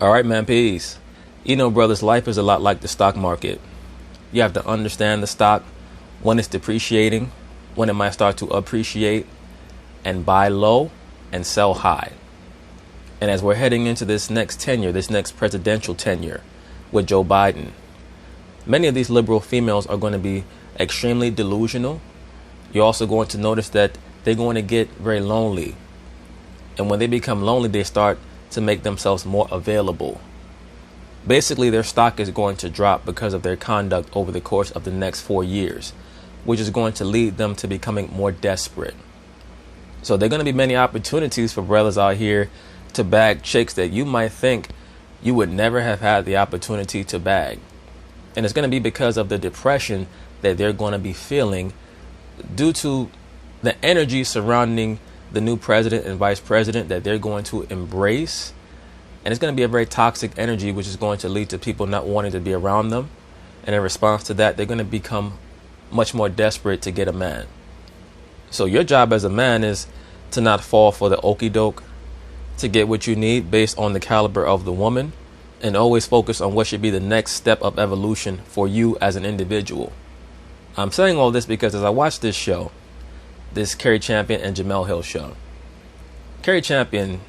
All right, man, peace. You know, brothers, life is a lot like the stock market. You have to understand the stock, when it's depreciating, when it might start to appreciate, and buy low and sell high. And as we're heading into this next tenure, this next presidential tenure with Joe Biden, many of these liberal females are going to be extremely delusional. You're also going to notice that they're going to get very lonely. And when they become lonely, they start to make themselves more available. Basically, their stock is going to drop because of their conduct over the course of the next 4 years, which is going to lead them to becoming more desperate. So there are going to be many opportunities for brothers out here to bag chicks that you might think you would never have had the opportunity to bag. And it's going to be because of the depression that they're going to be feeling due to the energy surrounding the new president and vice president that they're going to embrace. And it's going to be a very toxic energy, which is going to lead to people not wanting to be around them. And in response to that, they're going to become much more desperate to get a man. So your job as a man is to not fall for the okie doke, to get what you need based on the caliber of the woman, and always focus on what should be the next step of evolution for you as an individual. I'm saying all this because as I watch this show, this Carrie Champion and Jamel Hill show, Carrie Champion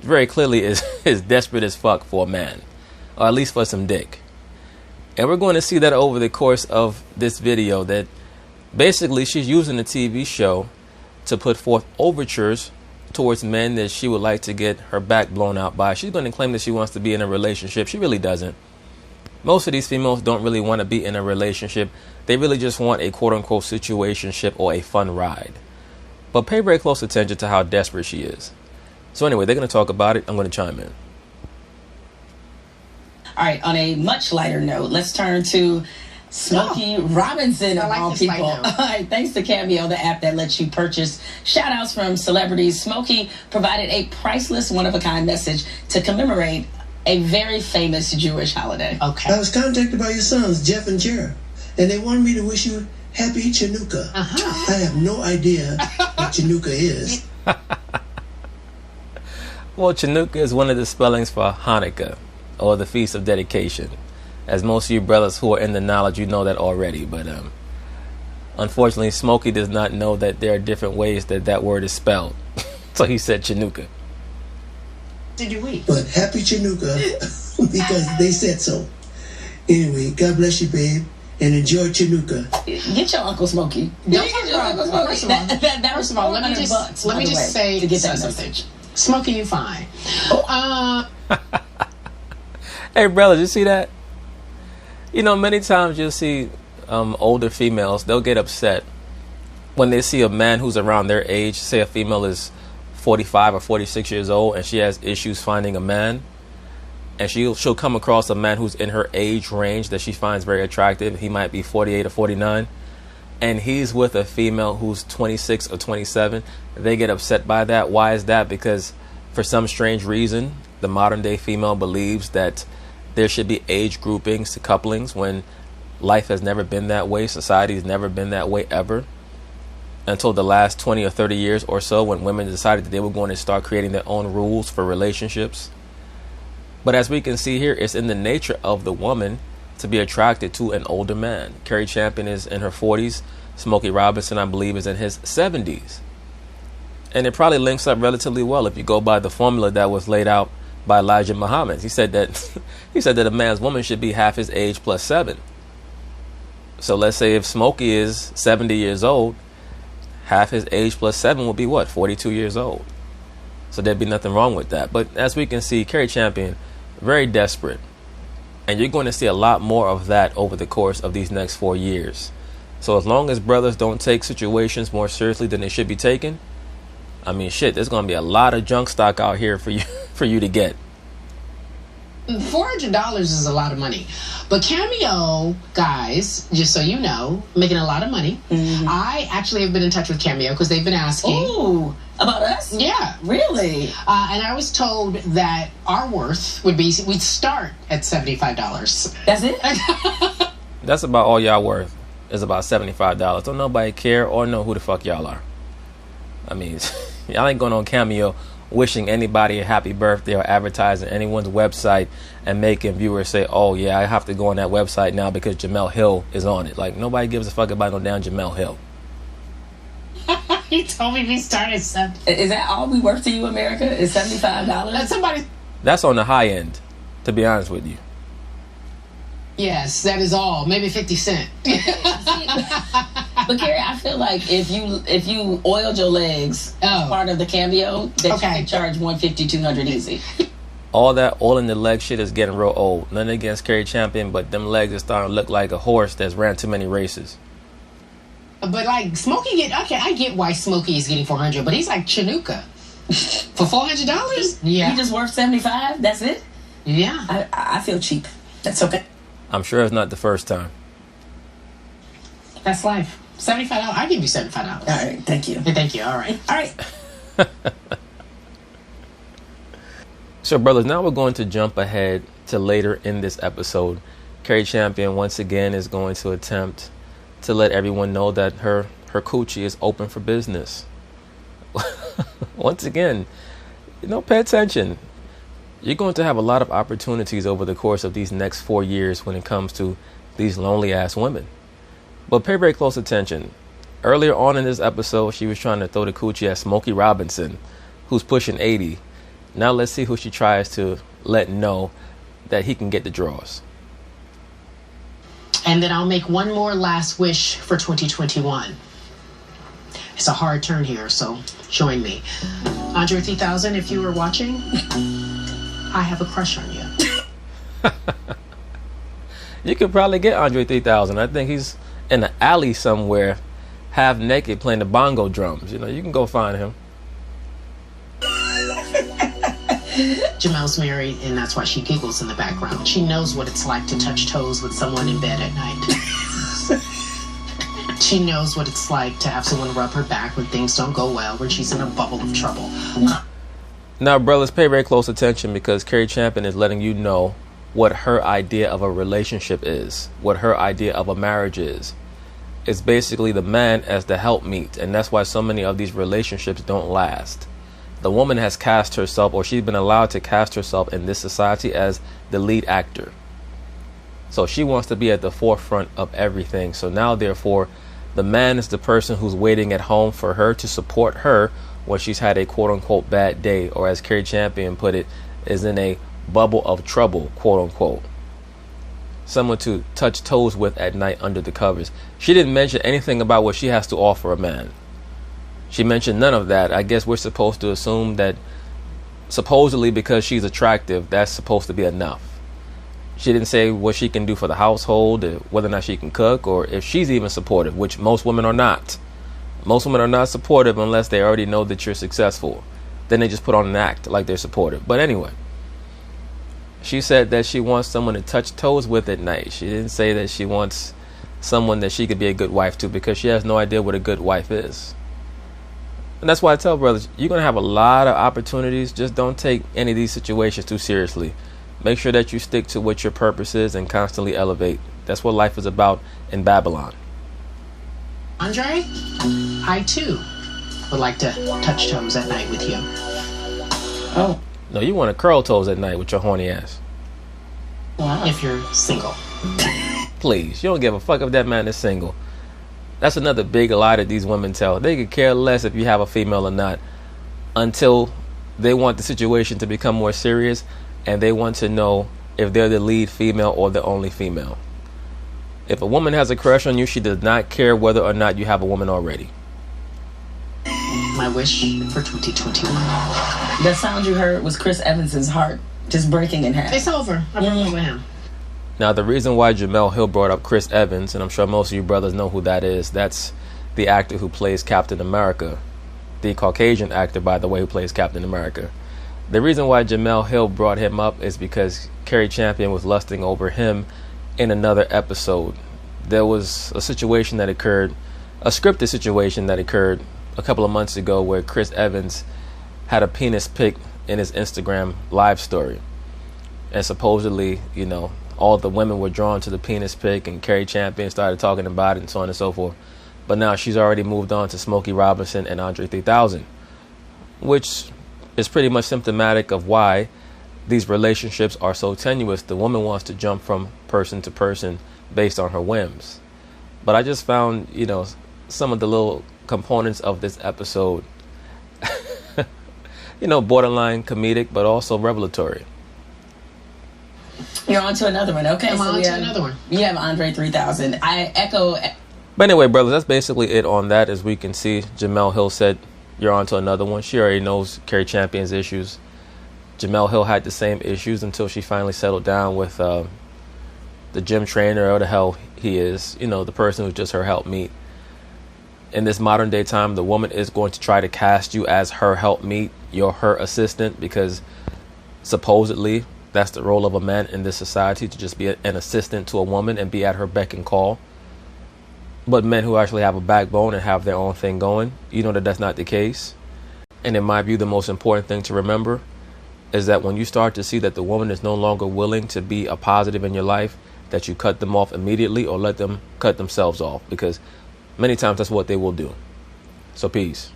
very clearly is desperate as fuck for a man, or at least for some dick. And we're going to see that over the course of this video, that basically she's using the TV show to put forth overtures towards men that she would like to get her back blown out by. She's going to claim that she wants to be in a relationship. She really doesn't. Most of these females don't really want to be in a relationship. They really just want a quote-unquote situationship or a fun ride. But pay very close attention to how desperate she is. So anyway, they're going to talk about it. I'm going to chime in. All right, on a much lighter note, let's turn to Smokey Robinson of all people. All right, thanks to Cameo, the app that lets you purchase shout-outs from celebrities, Smokey provided a priceless, one-of-a-kind message to commemorate a very famous Jewish holiday. Okay. I was contacted by your sons, Jeff and Jared, and they wanted me to wish you happy Chanukah. I have no idea what Chanukah is. Well, Chanukah is one of the spellings for Hanukkah, or the Feast of Dedication. As most of you brothers who are in the knowledge, you know that already. But unfortunately, Smokey does not know that there are different ways that that word is spelled. So he said Chanukah. Did you read? But happy Chanukah, because they said so. Anyway, God bless you, babe, and enjoy Chanukah. Get your Uncle Smokey. Get your Uncle Smokey. First of all, let me just say to get that something. Smokey, you fine. Hey, brothers, you see that? You know, many times you'll see older females, they'll get upset when they see a man who's around their age. Say a female is 45 or 46 years old and she has issues finding a man. And she'll come across a man who's in her age range that she finds very attractive. He might be 48 or 49. And he's with a female who's 26 or 27. They get upset by that. Why is that? Because for some strange reason, the modern day female believes that there should be age groupings to couplings when life has never been that way. Society has never been that way ever. Until the last 20 or 30 years or so, when women decided that they were going to start creating their own rules for relationships. But as we can see here, it's in the nature of the woman to be attracted to an older man. Carrie Champion is in her 40s. Smokey Robinson, I believe, is in his 70s. And it probably links up relatively well if you go by the formula that was laid out by Elijah Muhammad. He said that a man's woman should be half his age plus 7. So let's say if Smokey is 70 years old, half his age plus 7 will be what? 42 years old. So there'd be nothing wrong with that. But as we can see, Carrie Champion, very desperate. And you're going to see a lot more of that over the course of these next 4 years. So as long as brothers don't take situations more seriously than they should be taken, I mean, shit, there's going to be a lot of junk stock out here for you to get. $400 is a lot of money. But Cameo, guys, just so you know, making a lot of money. I actually have been in touch with Cameo because they've been asking. Ooh, about us? Yeah. Really? And I was told that our worth would be, we'd start at $75. That's it? That's about all y'all worth, is about $75. Don't nobody care or know who the fuck y'all are. I mean, y'all ain't going on Cameo wishing anybody a happy birthday or advertising anyone's website and making viewers say, oh yeah, I have to go on that website now because Jemele Hill is on it. Like, nobody gives a fuck about no damn Jemele Hill. He told me we started something. Is that all we worth to you, America? Is $75? That's on the high end, to be honest with you. Yes, that is all. Maybe 50 cents. But Carrie, I feel like if you oiled your legs as part of the cameo, that you can charge $150, $200 easy. All that oiling the leg shit is getting real old. Nothing against Carrie Champion, but them legs are starting to look like a horse that's ran too many races. But like Smokey I get why Smokey is getting $400, but he's like Chinooka for $400. Yeah, he just worth $75. That's it. Yeah, I feel cheap. That's okay. I'm sure it's not the first time. That's life. $75. I give you $75. All right, thank you. Thank you. All right. All right. So, brothers, now we're going to jump ahead to later in this episode. Carrie Champion once again is going to attempt to let everyone know that her coochie is open for business. Once again, pay attention. You're going to have a lot of opportunities over the course of these next 4 years when it comes to these lonely ass women. But pay very close attention. Earlier on in this episode, she was trying to throw the coochie at Smokey Robinson, who's pushing 80. Now let's see who she tries to let know that he can get the draws. And then I'll make one more last wish for 2021. It's a hard turn here, so join me. Andre 3000, if you were watching, I have a crush on you. You could probably get Andre 3000. I think he's in an alley somewhere, half naked, playing the bongo drums. You can go find him. Jemele's married, and that's why she giggles in the background. She knows what it's like to touch toes with someone in bed at night. She knows what it's like to have someone rub her back when things don't go well, when she's in a bubble of trouble. Now, brothers, pay very close attention, because Carrie Champion is letting you know what her idea of a relationship is, what her idea of a marriage is. It's basically the man as the helpmeet, and that's why so many of these relationships don't last. The woman has cast herself, or she's been allowed to cast herself in this society as the lead actor. So she wants to be at the forefront of everything. So now, therefore, the man is the person who's waiting at home for her to support her when she's had a quote-unquote bad day, or as Carrie Champion put it, is in a bubble of trouble, quote-unquote. Someone to touch toes with at night under the covers. She didn't mention anything about what she has to offer a man. She mentioned none of that. I guess we're supposed to assume that supposedly because she's attractive, that's supposed to be enough. She didn't say what she can do for the household, whether or not she can cook, or if she's even supportive, which most women are not. Most women are not supportive unless they already know that you're successful. Then they just put on an act like they're supportive. But anyway, she said that she wants someone to touch toes with at night. She didn't say that she wants someone that she could be a good wife to, because she has no idea what a good wife is. And that's why I tell brothers, you're going to have a lot of opportunities. Just don't take any of these situations too seriously. Make sure that you stick to what your purpose is and constantly elevate. That's what life is about in Babylon. Andre, I too would like to touch toes at night with you. Oh. No, you want to curl toes at night with your horny ass. Wow. If you're single. Please, you don't give a fuck if that man is single. That's another big lie that these women tell. They could care less if you have a female or not, until they want the situation to become more serious, and they want to know if they're the lead female or the only female. If a woman has a crush on you, she does not care whether or not you have a woman already. My wish for 2021. That sound you heard was Chris Evans's heart just breaking in half. It's over. I'm rolling with him. Now, the reason why Jemele Hill brought up Chris Evans, and I'm sure most of you brothers know who that is, that's the actor who plays Captain America. The Caucasian actor, by the way, who plays Captain America. The reason why Jemele Hill brought him up is because Carrie Champion was lusting over him in another episode. There was a situation that occurred, a scripted situation that occurred a couple of months ago, where Chris Evans had a penis pic in his Instagram live story. And supposedly, all the women were drawn to the penis pic, and Carrie Champion started talking about it and so on and so forth. But now she's already moved on to Smokey Robinson and Andre 3000, which is pretty much symptomatic of why these relationships are so tenuous. The woman wants to jump from person to person based on her whims. But I just found, some of the little components of this episode, borderline comedic, but also revelatory. You're on to another one. Okay, I'm on to another one. You have Andre 3000. I echo. But anyway, brothers, that's basically it on that. As we can see, Jamel Hill said, you're on to another one. She already knows Carrie Champion's issues. Jamel Hill had the same issues until she finally settled down with the gym trainer, or the hell he is, the person who's just her helpmeet. In this modern day time, the woman is going to try to cast you as her helpmeet. You're her assistant, because supposedly that's the role of a man in this society, to just be an assistant to a woman and be at her beck and call. But men who actually have a backbone and have their own thing going, that's not the case. And in my view, the most important thing to remember is that when you start to see that the woman is no longer willing to be a positive in your life, that you cut them off immediately or let them cut themselves off, because many times that's what they will do. So peace.